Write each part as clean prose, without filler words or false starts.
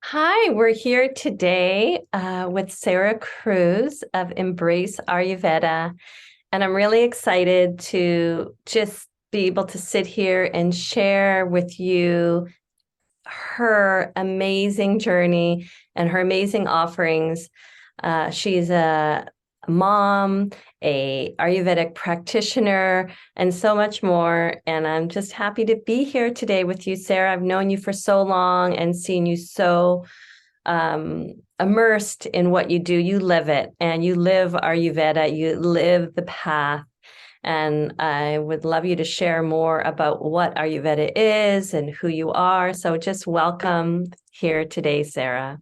Hi, we're here today with Sarah Cruz of Embrace Ayurveda, and I'm really excited to just be able to sit here and share with you her amazing journey and her amazing offerings. She's a mom, a Ayurvedic practitioner, and so much more. And I'm just happy to be here today with you, Sarah. I've known you for so long and seen you so immersed in what you do. You live it, and you live Ayurveda. You live the path. And I would love you to share more about what Ayurveda is and who you are. So just welcome here today, Sarah.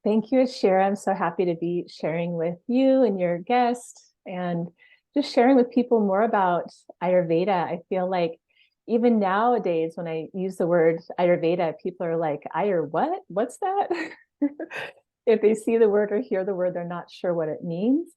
Thank you, Ashera. I'm so happy to be sharing with you and your guest and just sharing with people more about Ayurveda. I feel like even nowadays, when I use the word Ayurveda, people are like, Ayur, what? What's that? If they see the word or hear the word, they're not sure what it means.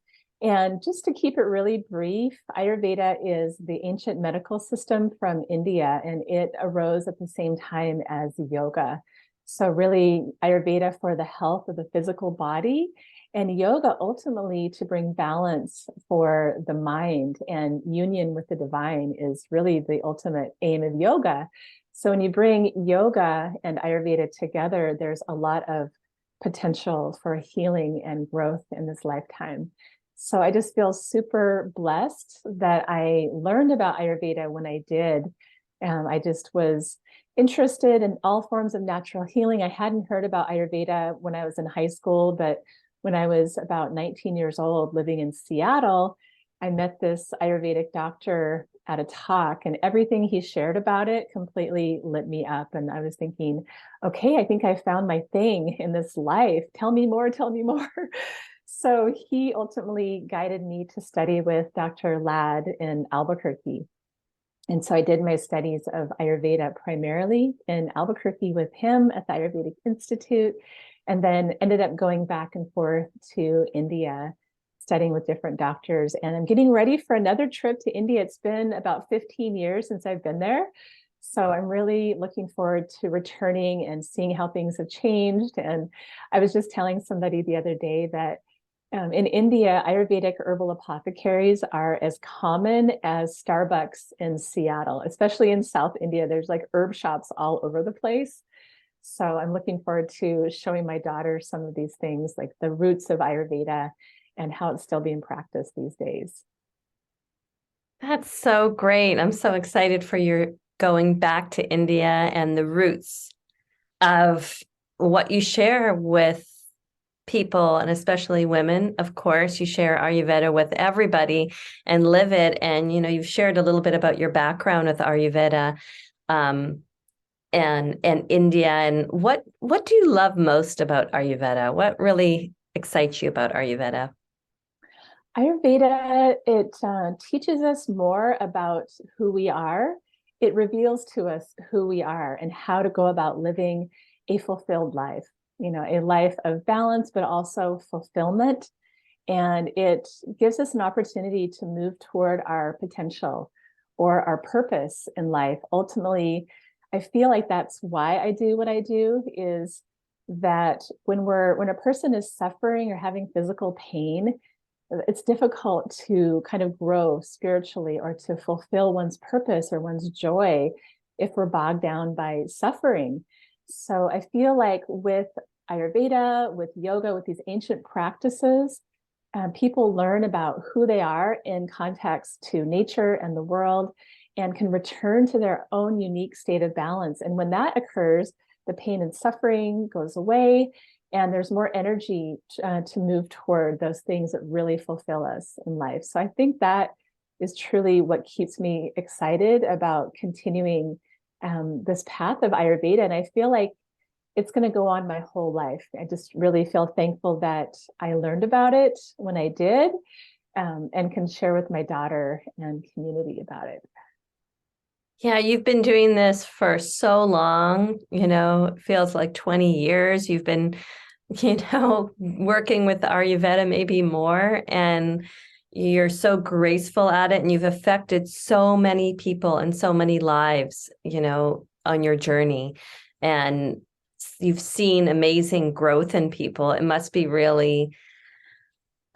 And just to keep it really brief, Ayurveda is the ancient medical system from India, and it arose at the same time as yoga. So really Ayurveda for the health of the physical body, and yoga ultimately to bring balance for the mind, and union with the divine is really the ultimate aim of yoga. So when you bring yoga and Ayurveda together, there's a lot of potential for healing and growth in this lifetime. So I just feel super blessed that I learned about Ayurveda when I did. I just was interested in all forms of natural healing. I hadn't heard about Ayurveda when I was in high school, but when I was about 19 years old living in Seattle, I met this Ayurvedic doctor at a talk, and everything he shared about it completely lit me up. And I was thinking, okay, I think I found my thing in this life. Tell me more, tell me more. So he ultimately guided me to study with Dr. Ladd in Albuquerque. And so I did my studies of Ayurveda primarily in Albuquerque with him at the Ayurvedic Institute, and then ended up going back and forth to India, studying with different doctors. And I'm getting ready for another trip to India. It's been about 15 years since I've been there. So I'm really looking forward to returning and seeing how things have changed. And I was just telling somebody the other day that in India, Ayurvedic herbal apothecaries are as common as Starbucks in Seattle, especially in South India. There's like herb shops all over the place. So I'm looking forward to showing my daughter some of these things, like the roots of Ayurveda and how it's still being practiced these days. That's so great. I'm so excited for your going back to India and the roots of what you share with people, and especially women. Of course, you share Ayurveda with everybody and live it. And you've shared a little bit about your background with Ayurveda, um, and India. And what do you love most about Ayurveda? What really excites you about Ayurveda? Ayurveda, it teaches us more about who we are. It reveals to us who we are and how to go about living a fulfilled life, a life of balance, but also fulfillment. And it gives us an opportunity to move toward our potential or our purpose in life. Ultimately, I feel like that's why I do what I do, is that when a person is suffering or having physical pain, it's difficult to kind of grow spiritually or to fulfill one's purpose or one's joy if we're bogged down by suffering. So I feel like with Ayurveda, with yoga, with these ancient practices, people learn about who they are in context to nature and the world, and can return to their own unique state of balance. And when that occurs, the pain and suffering goes away, and there's more energy to move toward those things that really fulfill us in life. So I think that is truly what keeps me excited about continuing this path of Ayurveda. And I feel like it's going to go on my whole life. I just really feel thankful that I learned about it when I did, and can share with my daughter and community about it. Yeah, you've been doing this for so long, it feels like 20 years. You've been, working with Ayurveda maybe more, and you're so graceful at it, and you've affected so many people and so many lives, on your journey. And you've seen amazing growth in people. It must be really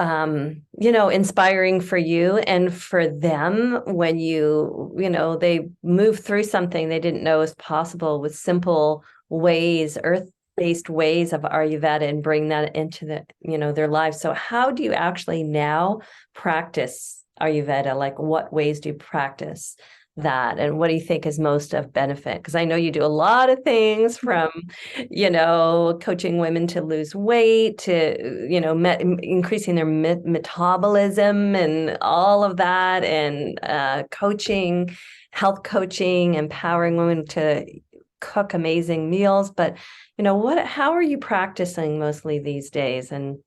inspiring for you and for them when they move through something they didn't know was possible with simple ways, earth-based ways of Ayurveda, and bring that into their lives. So how do you actually now practice Ayurveda? Like, what ways do you practice that, and what do you think is most of benefit? Because I know you do a lot of things, from coaching women to lose weight, to increasing their metabolism and all of that, and health coaching, empowering women to cook amazing meals. But how are you practicing mostly these days, and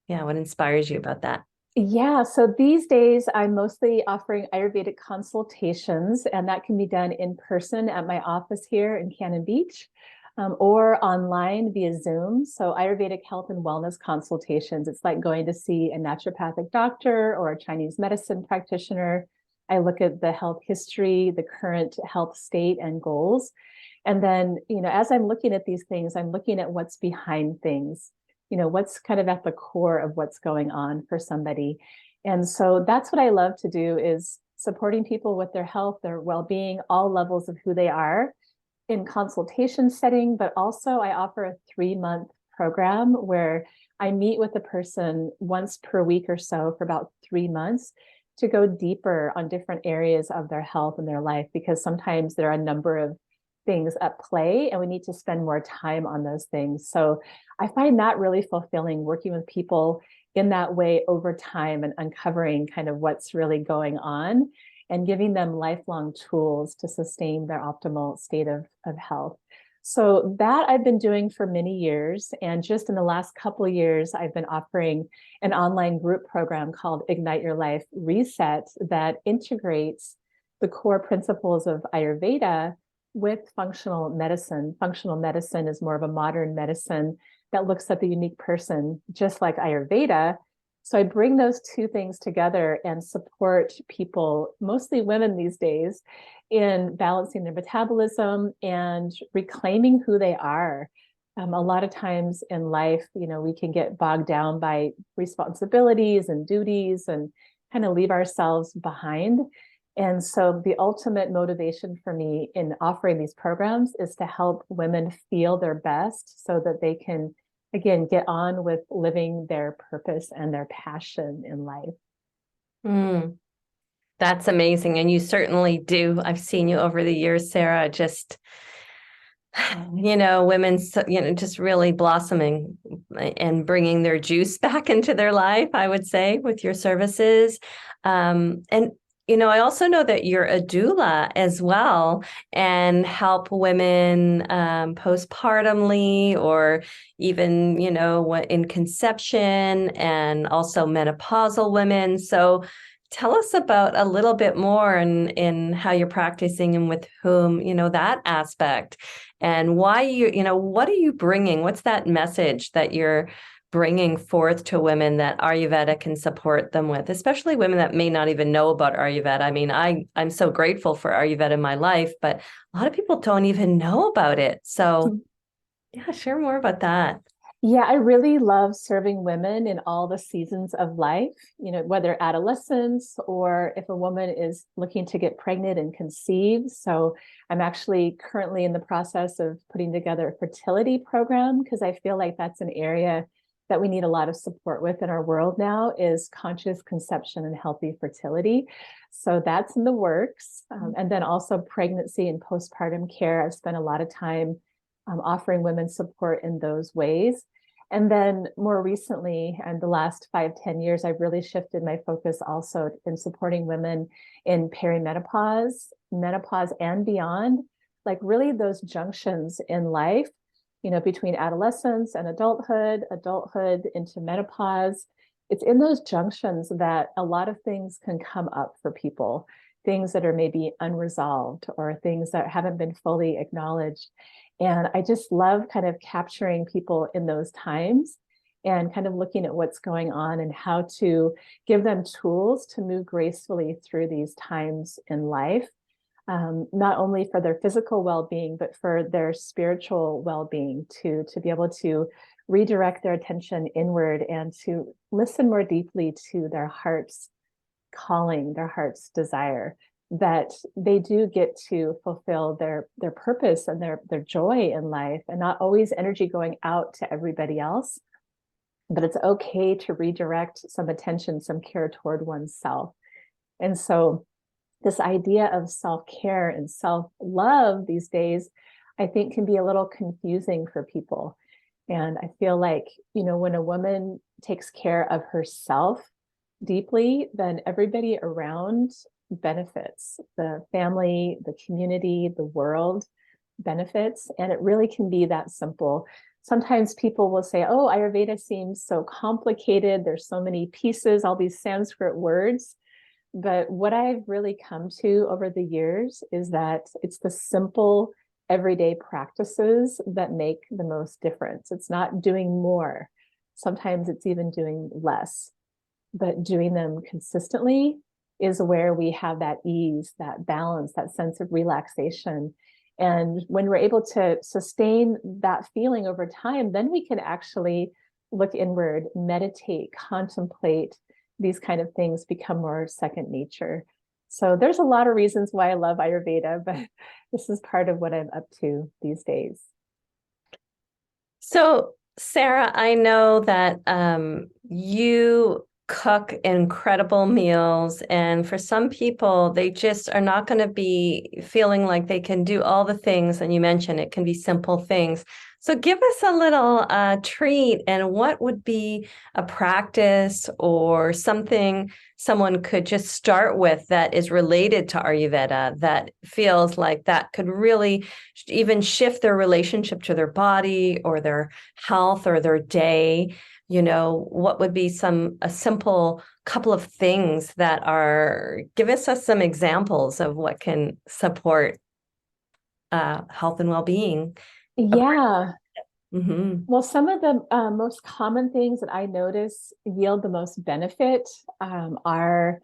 what inspires you about that? Yeah, so these days I'm mostly offering Ayurvedic consultations, and that can be done in person at my office here in Cannon Beach, or online via Zoom. So Ayurvedic health and wellness consultations, it's like going to see a naturopathic doctor or a Chinese medicine practitioner. I look at the health history, the current health state and goals. And then, as I'm looking at these things, I'm looking at what's behind things, what's kind of at the core of what's going on for somebody. And so that's what I love to do, is supporting people with their health, their well-being, all levels of who they are in consultation setting. But also I offer a 3-month program where I meet with a person once per week or so for about 3 months to go deeper on different areas of their health and their life, because sometimes there are a number of things at play and we need to spend more time on those things. So I find that really fulfilling, working with people in that way over time and uncovering kind of what's really going on and giving them lifelong tools to sustain their optimal state of health. So that I've been doing for many years. And just in the last couple of years, I've been offering an online group program called Ignite Your Life Reset that integrates the core principles of Ayurveda with functional medicine. Functional medicine is more of a modern medicine that looks at the unique person, just like Ayurveda. So I bring those two things together and support people, mostly women these days, in balancing their metabolism and reclaiming who they are. A lot of times in life, we can get bogged down by responsibilities and duties and kind of leave ourselves behind. And so the ultimate motivation for me in offering these programs is to help women feel their best so that they can, again, get on with living their purpose and their passion in life. That's amazing. And you certainly do. I've seen you over the years, Sarah, just, women, just really blossoming and bringing their juice back into their life, I would say, with your services. And I also know that you're a doula as well, and help women postpartumly, or even, in conception, and also menopausal women. So tell us about a little bit more in how you're practicing and with whom, that aspect, and why what are you bringing? What's that message that you're bringing forth to women that Ayurveda can support them with, especially women that may not even know about Ayurveda? I mean, I'm so grateful for Ayurveda in my life, but a lot of people don't even know about it. So share more about that. Yeah, I really love serving women in all the seasons of life, whether adolescence or if a woman is looking to get pregnant and conceive. So I'm actually currently in the process of putting together a fertility program, because I feel like that's an area that we need a lot of support with in our world now, is conscious conception and healthy fertility. So that's in the works. And then also pregnancy and postpartum care. I've spent a lot of time offering women support in those ways. And then more recently, and the last 5-10 years, I've really shifted my focus also in supporting women in perimenopause, menopause, and beyond, like really those junctions in life, between adolescence and adulthood into menopause. It's in those junctions that a lot of things can come up for people, things that are maybe unresolved or things that haven't been fully acknowledged. And I just love kind of capturing people in those times and kind of looking at what's going on and how to give them tools to move gracefully through these times in life. not only for their physical well-being, but for their spiritual well-being, to be able to redirect their attention inward and to listen more deeply to their heart's calling, their heart's desire, that they do get to fulfill their purpose and their joy in life, and not always energy going out to everybody else, but it's okay to redirect some attention, some care toward oneself. And so this idea of self-care and self-love these days, I think, can be a little confusing for people. And I feel like, when a woman takes care of herself deeply, then everybody around benefits. The family, the community, the world benefits. And it really can be that simple. Sometimes people will say, oh, Ayurveda seems so complicated. There's so many pieces, all these Sanskrit words. But what I've really come to over the years is that it's the simple everyday practices that make the most difference. It's not doing more. Sometimes it's even doing less, but doing them consistently is where we have that ease, that balance, that sense of relaxation. And when we're able to sustain that feeling over time, then we can actually look inward, meditate, contemplate. These kind of things become more second nature. So there's a lot of reasons why I love Ayurveda, but this is part of what I'm up to these days. So, Sarah, I know that you cook incredible meals, and for some people, they just are not going to be feeling like they can do all the things. And you mentioned it can be simple things. So give us a little treat, and what would be a practice or something someone could just start with that is related to Ayurveda, that feels like that could really even shift their relationship to their body or their health or their day. What would be a simple couple of things that give us some examples of what can support health and well-being. Yeah. Mm-hmm. Well, some of the most common things that I notice yield the most benefit are,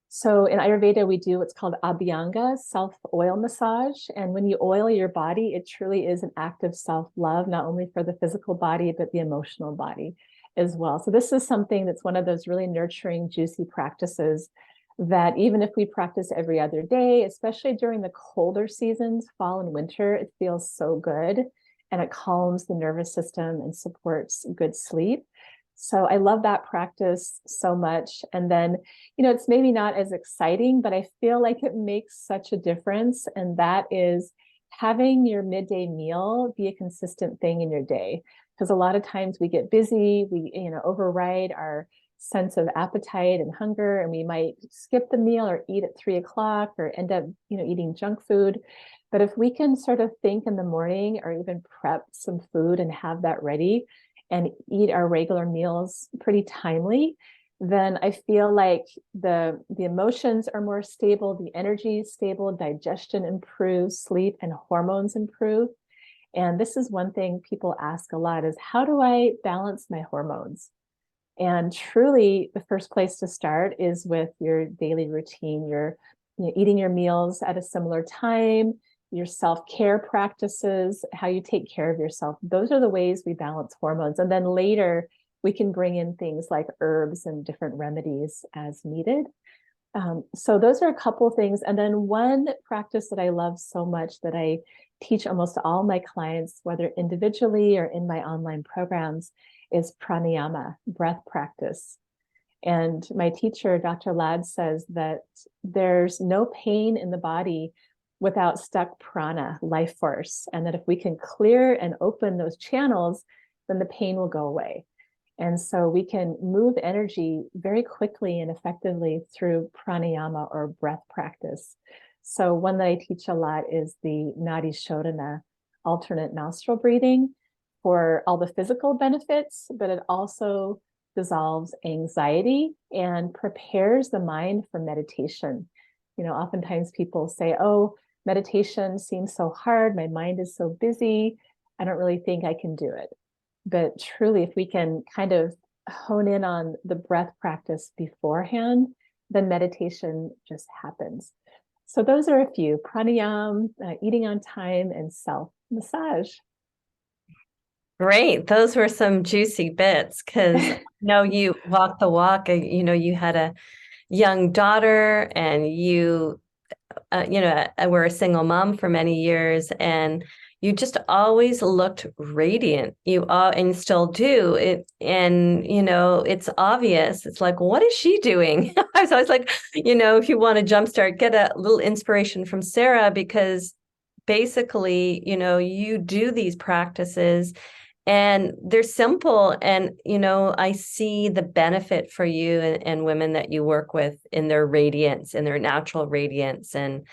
so in Ayurveda, we do what's called Abhyanga, self-oil massage. And when you oil your body, it truly is an act of self-love, not only for the physical body, but the emotional body as well. So this is something that's one of those really nurturing, juicy practices that even if we practice every other day, especially during the colder seasons, fall and winter, it feels so good. And it calms the nervous system and supports good sleep. So I love that practice so much. And then, it's maybe not as exciting, but I feel like it makes such a difference. And that is having your midday meal be a consistent thing in your day. Because a lot of times we get busy, we, override our sense of appetite and hunger, and we might skip the meal or eat at 3 o'clock or end up, eating junk food. But if we can sort of think in the morning or even prep some food and have that ready and eat our regular meals pretty timely, then I feel like the emotions are more stable, the energy is stable, digestion improves, sleep and hormones improve. And this is one thing people ask a lot is, how do I balance my hormones? And truly, the first place to start is with your daily routine. You're eating your meals at a similar time, your self-care practices, how you take care of yourself. Those are the ways we balance hormones. And then later, we can bring in things like herbs and different remedies as needed. So those are a couple of things. And then one practice that I love so much that I teach almost all my clients, whether individually or in my online programs, is pranayama, breath practice. And my teacher, Dr. Ladd, says that there's no pain in the body without stuck prana, life force. And that if we can clear and open those channels, then the pain will go away. And so we can move energy very quickly and effectively through pranayama or breath practice. So one that I teach a lot is the Nadi Shodhana, alternate nostril breathing, for all the physical benefits, but it also dissolves anxiety and prepares the mind for meditation. Oftentimes people say, oh, meditation seems so hard. My mind is so busy. I don't really think I can do it. But truly, if we can kind of hone in on the breath practice beforehand, then meditation just happens. So those are a few: pranayam, eating on time, and self-massage. Great. Those were some juicy bits because no, you walk the walk. You had a young daughter and were a single mom for many years and you just always looked radiant. You all and still do it. And, it's obvious. It's like, what is she doing? I was always like, if you want to jumpstart, get a little inspiration from Sarah because basically, you do these practices and they're simple. And, I see the benefit for you and women that you work with in their radiance, in their natural radiance. And,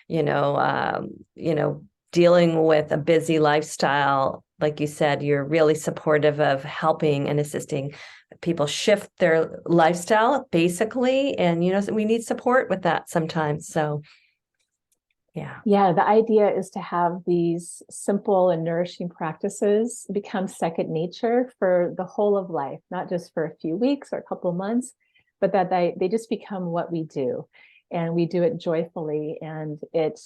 you know, um, you know, dealing with a busy lifestyle, like you said, you're really supportive of helping and assisting people shift their lifestyle, basically. And, we need support with that sometimes. So, yeah. Yeah, the idea is to have these simple and nourishing practices become second nature for the whole of life, not just for a few weeks or a couple of months, but that they just become what we do. And we do it joyfully, and it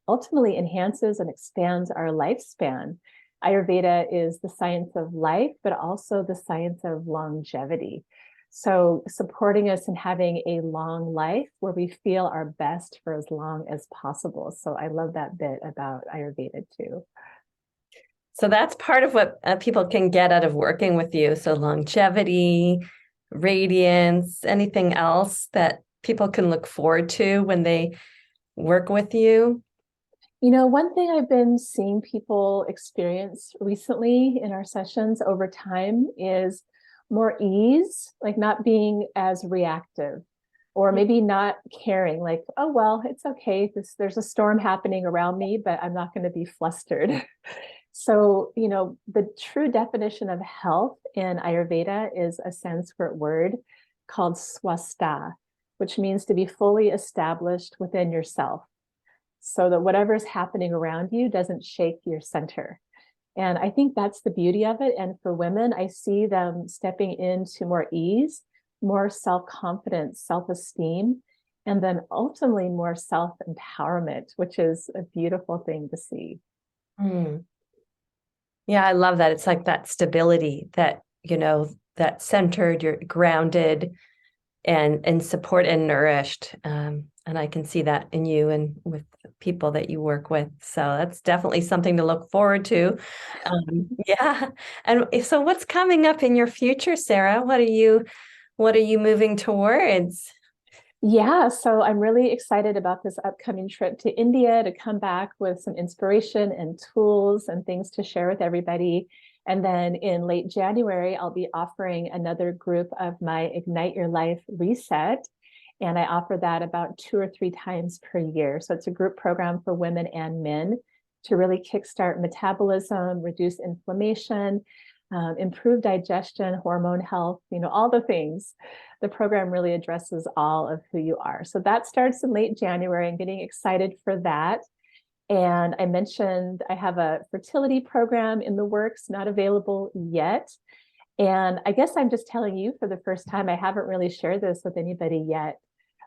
ultimately enhances and expands our lifespan. Ayurveda is the science of life, but also the science of longevity. So supporting us in having a long life where we feel our best for as long as possible. So I love that bit about Ayurveda too. So that's part of what people can get out of working with you. So longevity, radiance, anything else that people can look forward to when they work with you? One thing I've been seeing people experience recently in our sessions over time is more ease, like not being as reactive, or maybe not caring, like, oh, well, it's okay. There's a storm happening around me, but I'm not going to be flustered. So, the true definition of health in Ayurveda is a Sanskrit word called swastha, which means to be fully established within yourself, so that whatever's happening around you doesn't shake your center. And I think that's the beauty of it. And for women, I see them stepping into more ease, more self-confidence, self-esteem, and then ultimately more self-empowerment, which is a beautiful thing to see. Mm. Yeah, I love that. It's like that stability that, that centered, you're grounded and support and nourished. And I can see that in you and with people that you work with. So that's definitely something to look forward to. Yeah. And so what's coming up in your future, Sarah? What are you moving towards? Yeah, so I'm really excited about this upcoming trip to India to come back with some inspiration and tools and things to share with everybody. And then in late January, I'll be offering another group of my Ignite Your Life Reset. And I offer that about 2 or 3 times per year. So it's a group program for women and men to really kickstart metabolism, reduce inflammation, improve digestion, hormone health, all the things. The program really addresses all of who you are. So that starts in late January. I'm getting excited for that. And I mentioned I have a fertility program in the works, not available yet. And I guess I'm just telling you for the first time, I haven't really shared this with anybody yet,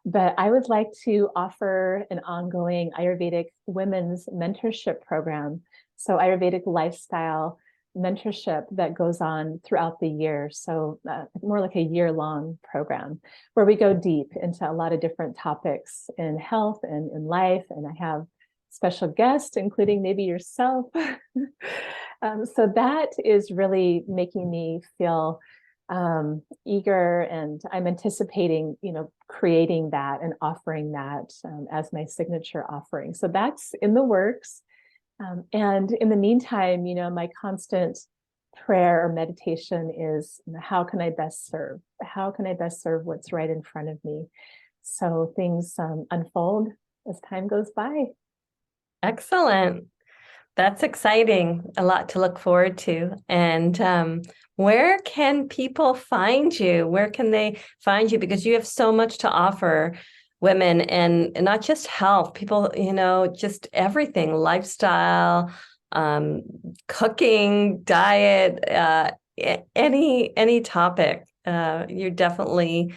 but I would like to offer an ongoing Ayurvedic women's mentorship program. So Ayurvedic lifestyle mentorship that goes on throughout the year. So more like a year-long program where we go deep into a lot of different topics in health and in life. And I have special guests, including maybe yourself. So that is really making me feel eager, and I'm anticipating, creating that and offering that as my signature offering. So that's in the works. And in the meantime, my constant prayer or meditation is, how can I best serve? How can I best serve what's right in front of me? So things unfold as time goes by. Excellent. That's exciting. A lot to look forward to. And where can people find you? Where can they find you? Because you have so much to offer women and not just health, people, just everything, lifestyle, cooking, diet, any topic. You're definitely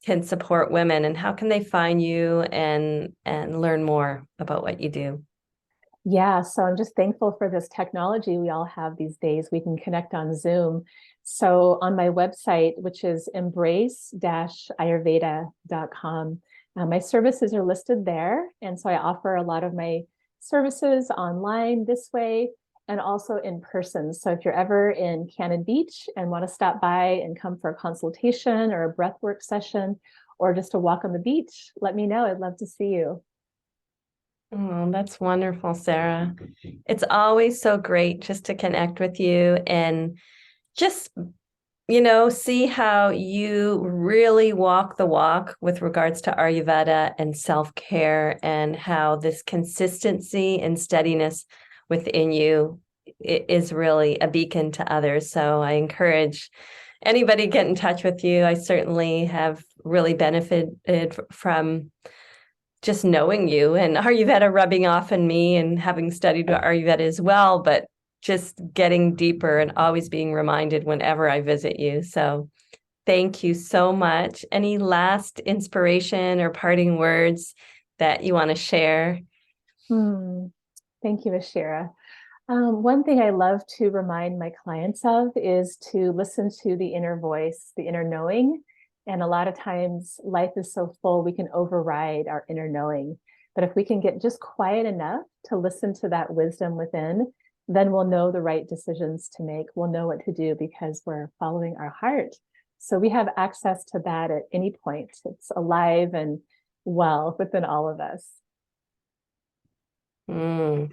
can support women, and how can they find you and learn more about what you do? Yeah, so I'm just thankful for this technology we all have these days. We can connect on Zoom. So on my website, which is embrace-ayurveda.com, my services are listed there. And so I offer a lot of my services online this way and also in person. So if you're ever in Cannon Beach and want to stop by and come for a consultation or a breathwork session or just a walk on the beach, let me know. I'd love to see you. Oh, that's wonderful, Sarah. It's always so great just to connect with you and just, see how you really walk the walk with regards to Ayurveda and self-care, and how this consistency and steadiness within you is really a beacon to others. So I encourage anybody to get in touch with you. I certainly have really benefited from just knowing you and Ayurveda rubbing off on me, and having studied Ayurveda as well, but just getting deeper and always being reminded whenever I visit you. So thank you so much. Any last inspiration or parting words that you want to share? Hmm. Thank you, Ashera. One thing I love to remind my clients of is to listen to the inner voice, the inner knowing. And a lot of times life is so full, we can override our inner knowing. But if we can get just quiet enough to listen to that wisdom within, then we'll know the right decisions to make. We'll know what to do because we're following our heart. So we have access to that at any point. It's alive and well within all of us. Mm,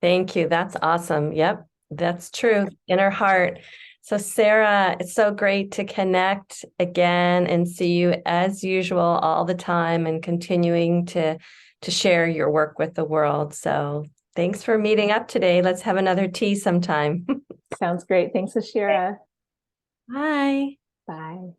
thank you. That's awesome. Yep, that's true. Inner heart. So, Sarah, it's so great to connect again and see you as usual all the time, and continuing to share your work with the world. So, thanks for meeting up today. Let's have another tea sometime. Sounds great. Thanks, Ashera. Bye. Bye.